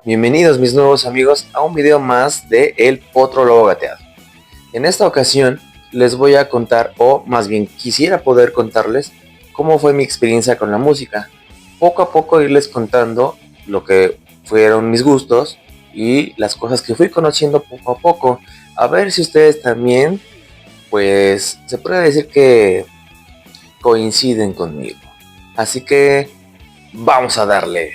Bienvenidos mis nuevos amigos a un video más de El Potro Lobo Gateado. En esta ocasión les voy a contar, o más bien quisiera poder contarles cómo fue mi experiencia con la música. Poco a poco irles contando lo que fueron mis gustos y las cosas que fui conociendo poco a poco. A ver si ustedes también, pues se puede decir que coinciden conmigo. Así que vamos a darle.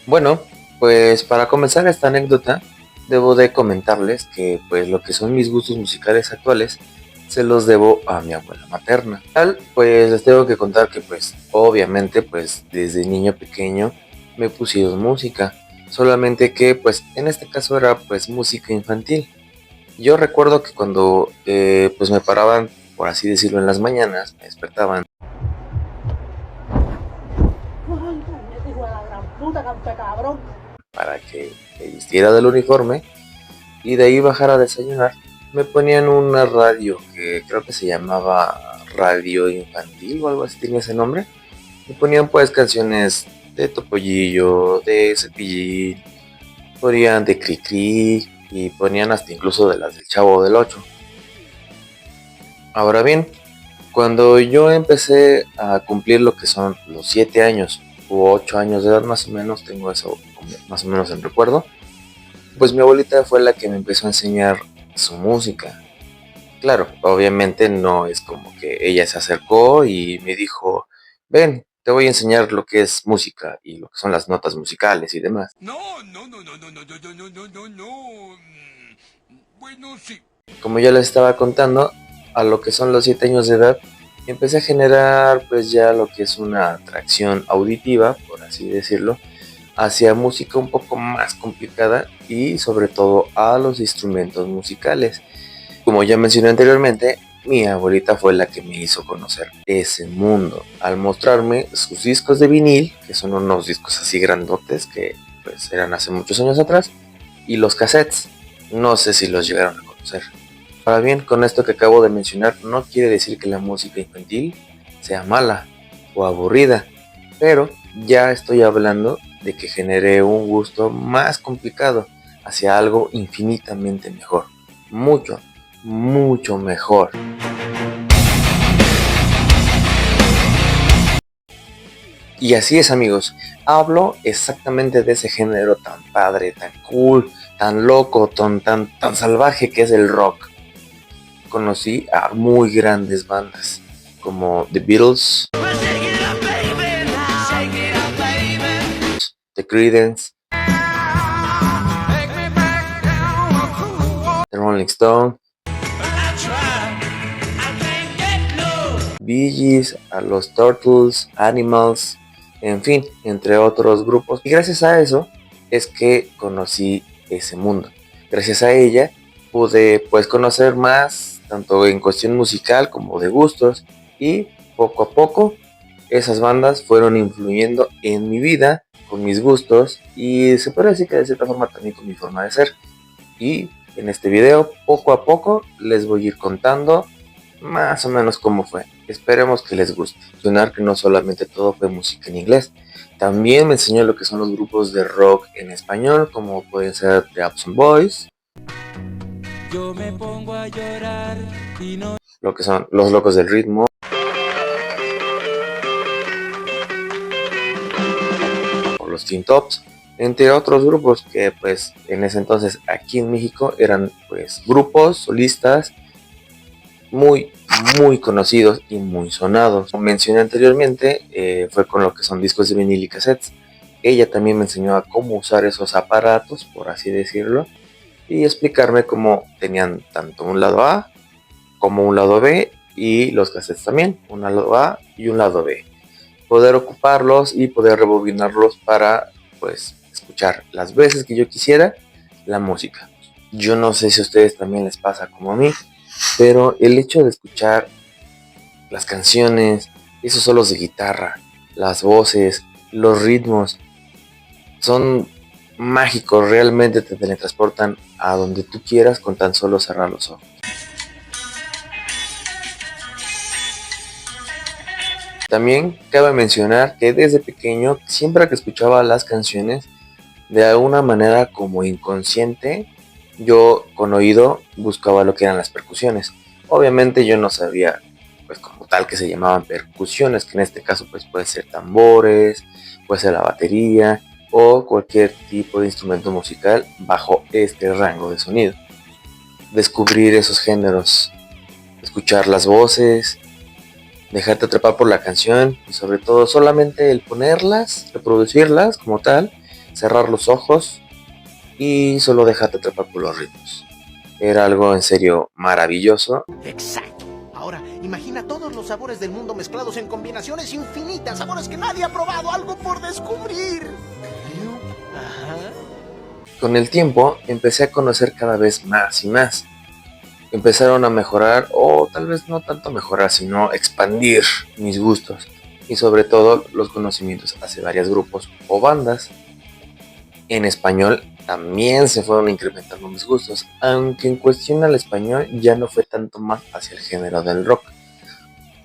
Bueno, pues para comenzar esta anécdota, debo de comentarles que pues lo que son mis gustos musicales actuales se los debo a mi abuela materna. Pues les tengo que contar que pues obviamente pues desde niño pequeño me pusieron música, solamente que pues en este caso era pues música infantil. Yo recuerdo que cuando pues me paraban, por así decirlo, en las mañanas, me despertaban para que me vistiera del uniforme y de ahí bajar a desayunar. Me ponían una radio que creo que se llamaba Radio Infantil o algo así, tenía ese nombre. Me ponían pues canciones de Topollillo, de Cepillín, ponían de Cricri y ponían hasta incluso de las del Chavo del Ocho. Ahora bien, cuando yo empecé a cumplir lo que son los 7 años u 8 años de edad más o menos, tengo eso más o menos en recuerdo, pues mi abuelita fue la que me empezó a enseñar su música. Claro, obviamente no es como que ella se acercó y me dijo, ven, te voy a enseñar lo que es música y lo que son las notas musicales y demás. No. Bueno, sí. Como ya les estaba contando, a lo que son los 7 años de edad, empecé a generar pues ya lo que es una atracción auditiva, por así decirlo, hacia música un poco más complicada y sobre todo a los instrumentos musicales. Como ya mencioné anteriormente, mi abuelita fue la que me hizo conocer ese mundo al mostrarme sus discos de vinil, que son unos discos así grandotes que pues eran hace muchos años atrás, y los cassettes. No sé si los llegaron a conocer. Ahora bien, con esto que acabo de mencionar no quiere decir que la música infantil sea mala o aburrida, pero ya estoy hablando de que generé un gusto más complicado hacia algo infinitamente mejor, mucho mejor. Y así es, amigos, hablo exactamente de ese género tan padre, tan cool, tan loco, tan salvaje que es el rock. Conocí a muy grandes bandas como The Beatles, The Creedence, The Rolling Stones, Bee Gees, a los Turtles, Animals, en fin, entre otros grupos. Y gracias a eso es que conocí ese mundo. Gracias a ella pude pues conocer más, tanto en cuestión musical como de gustos, y poco a poco esas bandas fueron influyendo en mi vida, con mis gustos, y se puede decir que de cierta forma también con mi forma de ser. Y en este video, poco a poco, les voy a ir contando más o menos cómo fue. Esperemos que les guste. Mencionar que no solamente todo fue música en inglés, también me enseñó lo que son los grupos de rock en español, como pueden ser The Upson Boys, yo me pongo a llorar y no... lo que son Los Locos del Ritmo, o los Teen Tops, entre otros grupos que pues en ese entonces aquí en México eran pues grupos solistas muy conocidos y muy sonados. Como mencioné anteriormente, fue con lo que son discos de vinil y cassettes. Ella también me enseñó a cómo usar esos aparatos, por así decirlo, y explicarme cómo tenían tanto un lado A como un lado B, y los cassettes también, un lado A y un lado B. Poder ocuparlos y poder rebobinarlos para pues escuchar las veces que yo quisiera la música. Yo no sé si a ustedes también les pasa como a mí, pero el hecho de escuchar las canciones, esos solos de guitarra, las voces, los ritmos, son mágicos, realmente te teletransportan a donde tú quieras con tan solo cerrar los ojos. También cabe mencionar que desde pequeño, siempre que escuchaba las canciones, de alguna manera como inconsciente, yo con oído buscaba lo que eran las percusiones. Obviamente yo no sabía, pues como tal, que se llamaban percusiones, que en este caso pues puede ser tambores, puede ser la batería o cualquier tipo de instrumento musical bajo este rango de sonido. Descubrir esos géneros, escuchar las voces, dejarte atrapar por la canción y sobre todo solamente el ponerlas, reproducirlas como tal, cerrar los ojos y solo dejarte atrapar por los ritmos. Era algo en serio maravilloso. Exacto. Ahora, imagina todos los sabores del mundo mezclados en combinaciones infinitas, sabores que nadie ha probado, algo por descubrir. Ajá. Con el tiempo empecé a conocer cada vez más y más. Empezaron a mejorar, o tal vez no tanto mejorar, sino expandir mis gustos y sobre todo los conocimientos hacia varios grupos o bandas. En español también se fueron incrementando mis gustos, aunque en cuestión al español ya no fue tanto más hacia el género del rock.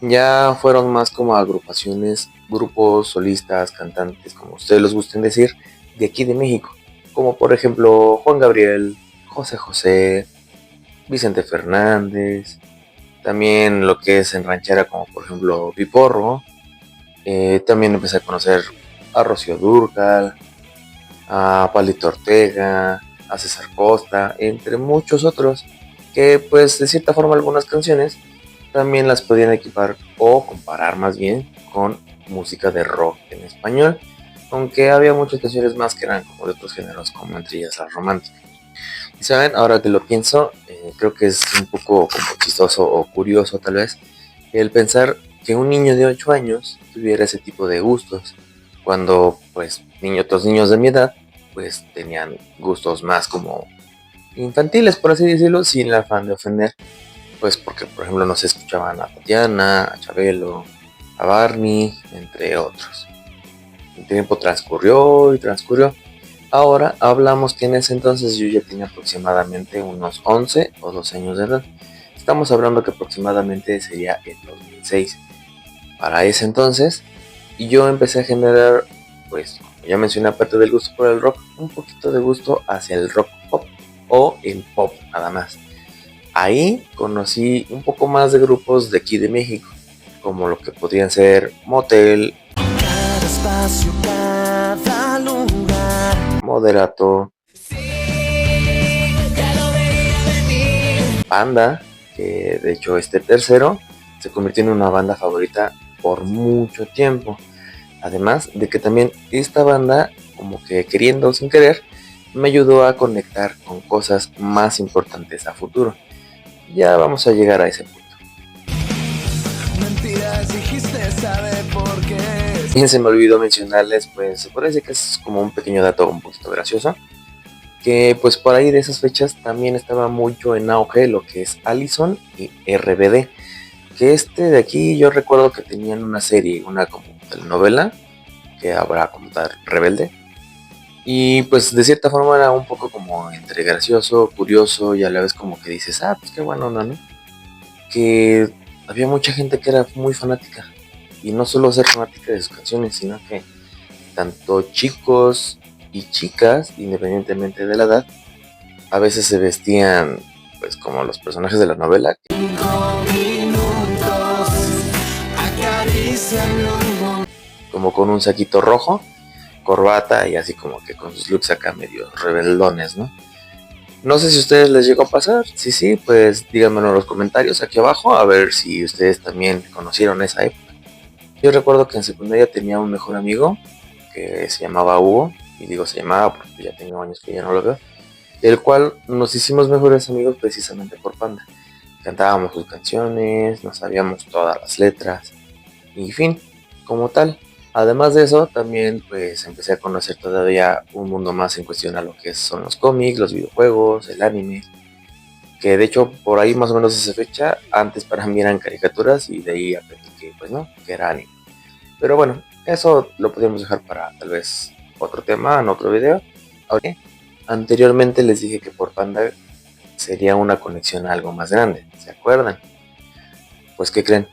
Ya fueron más como agrupaciones, grupos, solistas, cantantes, como ustedes los gusten decir, de aquí de México, como por ejemplo Juan Gabriel, José José, Vicente Fernández, también lo que es en ranchera como por ejemplo Piporro. También empecé a conocer a Rocío Dúrcal, a Palito Ortega, a César Costa, entre muchos otros, que pues de cierta forma algunas canciones también las podían equipar o comparar más bien con música de rock en español, aunque había muchas canciones más que eran como de otros géneros, como entre ellas la romántica. Y saben, ahora que lo pienso, creo que es un poco como chistoso o curioso tal vez el pensar que un niño de 8 años tuviera ese tipo de gustos, cuando pues otros niños de mi edad pues tenían gustos más como infantiles, por así decirlo, sin el afán de ofender, pues porque por ejemplo no se escuchaban a Tatiana, a Chabelo, a Barney, entre otros. El tiempo transcurrió y transcurrió. Ahora hablamos que en ese entonces yo ya tenía aproximadamente unos 11 o 12 años de edad. Estamos hablando que aproximadamente sería el 2006. Para ese entonces, y yo empecé a generar, pues, como ya mencioné, aparte del gusto por el rock, un poquito de gusto hacia el rock pop o el pop nada más. Ahí conocí un poco más de grupos de aquí de México, como lo que podrían ser Motel, Cada espacio, cada lugar. Moderato, Panda, que de hecho este tercero se convirtió en una banda favorita por mucho tiempo. Además de que también esta banda, como que queriendo o sin querer, me ayudó a conectar con cosas más importantes a futuro. Ya vamos a llegar a ese punto. Mentiras dijiste, sabe por qué. Bien, se me olvidó mencionarles, pues se parece que es como un pequeño dato un poquito gracioso, que pues por ahí de esas fechas también estaba mucho en auge lo que es Allison y RBD, que de aquí yo recuerdo que tenían una serie, una como telenovela, que habrá como tal Rebelde, y pues de cierta forma era un poco como entre gracioso, curioso y a la vez como que dices, ah, pues qué bueno, ¿no? Que había mucha gente que era muy fanática, y no solo ser fanática de sus canciones, sino que tanto chicos y chicas, independientemente de la edad, a veces se vestían pues como los personajes de la novela, 5 minutos, acariciando. como con un saquito rojo, corbata y así como que con sus looks acá medio rebeldones, ¿no? No sé si a ustedes les llegó a pasar. Si sí, pues díganmelo en los comentarios aquí abajo a ver si ustedes también conocieron esa época. Yo recuerdo que en secundaria tenía un mejor amigo que se llamaba Hugo, y digo se llamaba porque ya tengo años que ya no lo veo, el cual nos hicimos mejores amigos precisamente por Panda. Cantábamos sus canciones, nos sabíamos todas las letras, y fin, como tal. Además de eso, también pues empecé a conocer todavía un mundo más en cuestión a lo que son los cómics, los videojuegos, el anime, que de hecho por ahí más o menos de esa fecha, antes para mí eran caricaturas y de ahí aprendí que pues no, que era anime. Pero bueno, eso lo podríamos dejar para tal vez otro tema, en otro video. Ahora, anteriormente les dije que por Panda sería una conexión a algo más grande, ¿se acuerdan? Pues ¿qué creen?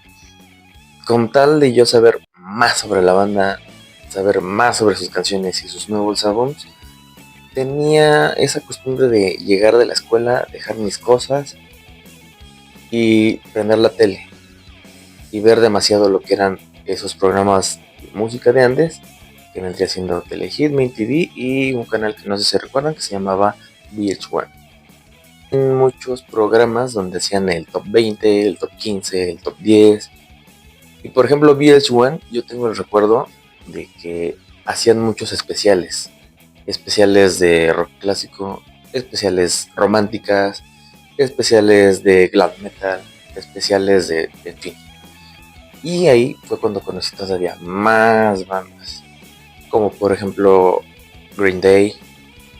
con tal de yo saber más sobre la banda, saber más sobre sus canciones y sus nuevos álbumes, tenía esa costumbre de llegar de la escuela, dejar mis cosas y prender la tele y ver demasiado lo que eran esos programas de música de antes, que vendría siendo Telehit, Main TV y un canal que no sé si recuerdan que se llamaba VH1. En muchos programas donde hacían el top 20, el top 15, el top 10. Y por ejemplo VH1, yo tengo el recuerdo de que hacían muchos especiales. Especiales de rock clásico, especiales románticas, especiales de glam metal, especiales de en fin. Y ahí fue cuando conocí todavía más bandas, como por ejemplo Green Day,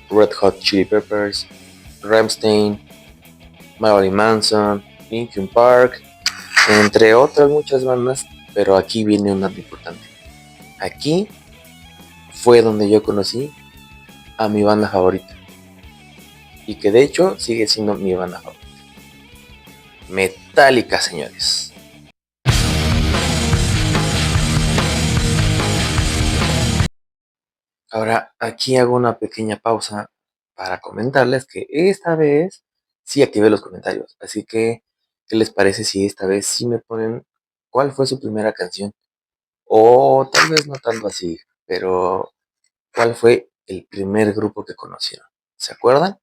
Red Hot Chili Peppers, Rammstein, Marilyn Manson, Linkin Park, entre otras muchas bandas, pero aquí viene un dato importante. Aquí fue donde yo conocí a mi banda favorita, y que de hecho sigue siendo mi banda favorita. Metallica, señores. Ahora, aquí hago una pequeña pausa para comentarles que esta vez sí activé los comentarios. Así que, ¿qué les parece si esta vez sí me ponen cuál fue su primera canción? O tal vez no tanto así, pero ¿cuál fue el primer grupo que conocieron? ¿Se acuerdan?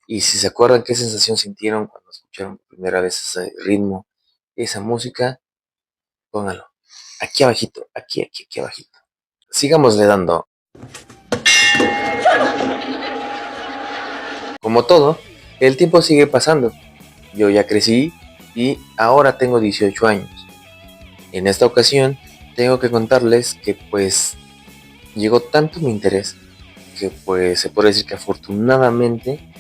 Y si se acuerdan qué sensación sintieron cuando escucharon por primera vez ese ritmo, esa música, pónganlo. Aquí abajito, aquí abajito. Sigámosle dando. Como todo, el tiempo sigue pasando. Yo ya crecí y ahora tengo 18 años. En esta ocasión tengo que contarles que pues llegó tanto mi interés que pues se puede decir que afortunadamente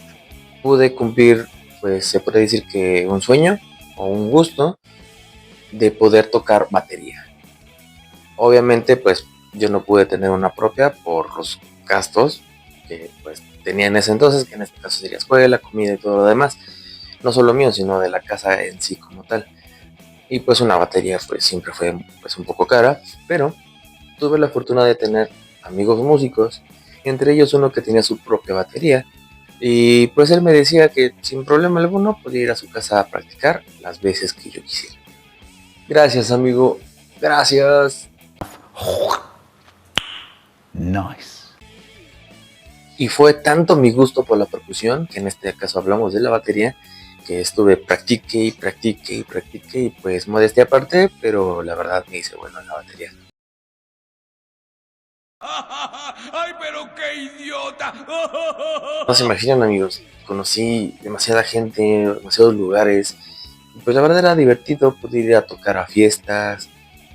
pude cumplir, pues se puede decir que un sueño o un gusto de poder tocar batería. Obviamente pues yo no pude tener una propia por los gastos que pues tenía en ese entonces, que en este caso sería escuela, comida y todo lo demás. No solo mío, sino de la casa en sí como tal. Y pues una batería pues siempre fue pues un poco cara, pero tuve la fortuna de tener amigos músicos, entre ellos uno que tenía su propia batería. Y pues él me decía que sin problema alguno podía ir a su casa a practicar las veces que yo quisiera. Gracias, amigo. Gracias. Nice. Y fue tanto mi gusto por la percusión, que en este caso hablamos de la batería, que estuve practique y pues modestia aparte, pero la verdad me hice bueno en la batería. ¡Ay, pero qué idiota! No se imaginan, amigos, conocí demasiada gente, demasiados lugares, y pues la verdad era divertido poder ir a tocar a fiestas,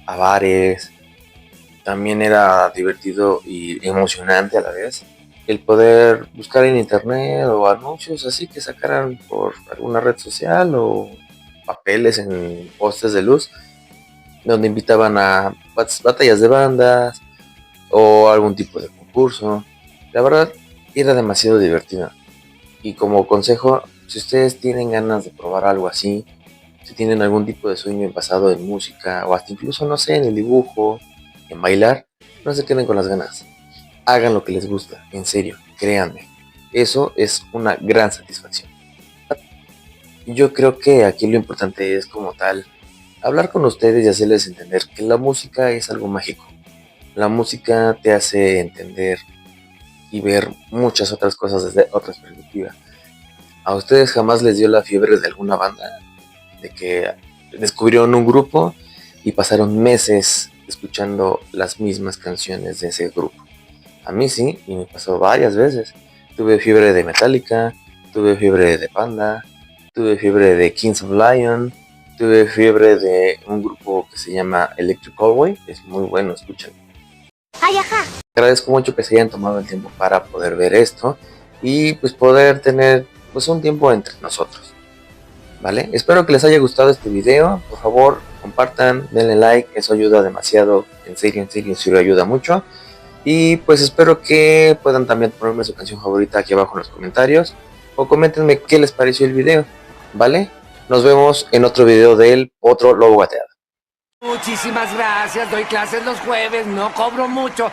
a bares. También era divertido y emocionante a la vez el poder buscar en internet o anuncios así que sacaran por alguna red social o papeles en postes de luz donde invitaban a batallas de bandas o algún tipo de concurso. La verdad era demasiado divertido. Y como consejo, si ustedes tienen ganas de probar algo así, si tienen algún tipo de sueño basado en música o hasta incluso, no sé, en el dibujo, en bailar, no se queden con las ganas. Hagan lo que les gusta, en serio, créanme. Eso es una gran satisfacción. Yo creo que aquí lo importante es como tal, hablar con ustedes y hacerles entender que la música es algo mágico. La música te hace entender y ver muchas otras cosas desde otras perspectivas. ¿A ustedes jamás les dio la fiebre de alguna banda? De que descubrieron un grupo y pasaron meses escuchando las mismas canciones de ese grupo. A mí sí, y me pasó varias veces. Tuve fiebre de Metallica, tuve fiebre de Panda, tuve fiebre de Kings of Lion, tuve fiebre de un grupo que se llama Electric Callboy, es muy bueno, escuchen. Ay, ajá. Agradezco mucho que se hayan tomado el tiempo para poder ver esto y pues poder tener pues un tiempo entre nosotros, ¿vale? Espero que les haya gustado este video, por favor compartan, denle like, eso ayuda demasiado, en serio, sí lo ayuda mucho. Y pues espero que puedan también ponerme su canción favorita aquí abajo en los comentarios. O coméntenme qué les pareció el video, ¿vale? Nos vemos en otro video del otro Lobo Bateado. Muchísimas gracias, doy clases los jueves, no cobro mucho.